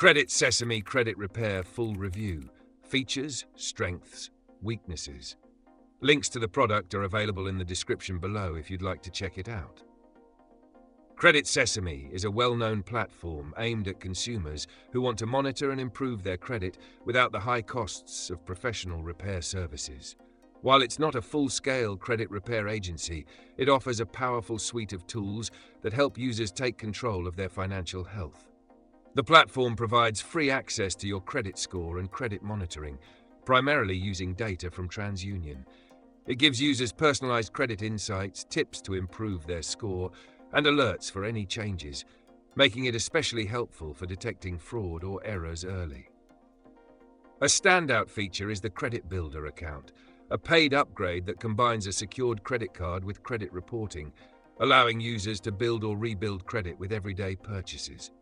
Credit Sesame Credit Repair Full Review. Features, strengths, weaknesses. Links to the product are available in the description below if you'd like to check it out. Credit Sesame is a well-known platform aimed at consumers who want to monitor and improve their credit without the high costs of professional repair services. While it's not a full-scale credit repair agency, it offers a powerful suite of tools that help users take control of their financial health. The platform provides free access to your credit score and credit monitoring, primarily using data from TransUnion. It gives users personalized credit insights, tips to improve their score, and alerts for any changes, making it especially helpful for detecting fraud or errors early. A standout feature is the Credit Builder account, a paid upgrade that combines a secured credit card with credit reporting, allowing users to build or rebuild credit with everyday purchases.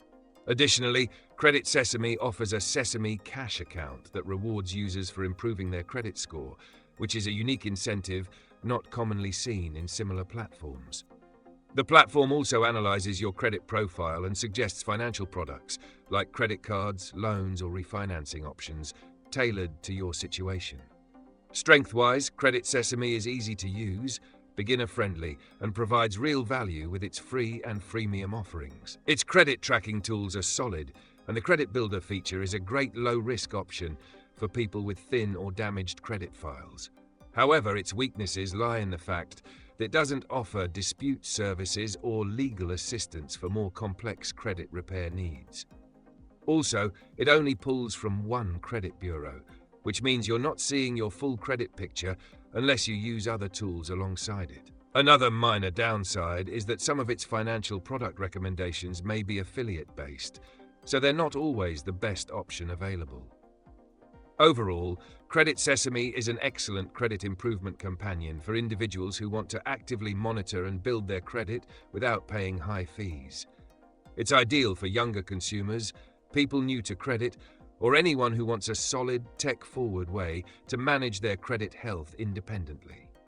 Additionally, Credit Sesame offers a Sesame Cash account that rewards users for improving their credit score, which is a unique incentive not commonly seen in similar platforms. The platform also analyzes your credit profile and suggests financial products like credit cards, loans, or refinancing options tailored to your situation. Strength-wise, Credit Sesame is easy to use, beginner-friendly, and provides real value with its free and freemium offerings. Its credit tracking tools are solid, and the Credit Builder feature is a great low-risk option for people with thin or damaged credit files. However, its weaknesses lie in the fact that it doesn't offer dispute services or legal assistance for more complex credit repair needs. Also, it only pulls from one credit bureau, which means you're not seeing your full credit picture unless you use other tools alongside it. Another minor downside is that some of its financial product recommendations may be affiliate-based, so they're not always the best option available. Overall, Credit Sesame is an excellent credit improvement companion for individuals who want to actively monitor and build their credit without paying high fees. It's ideal for younger consumers, people new to credit, or anyone who wants a solid, tech-forward way to manage their credit health independently.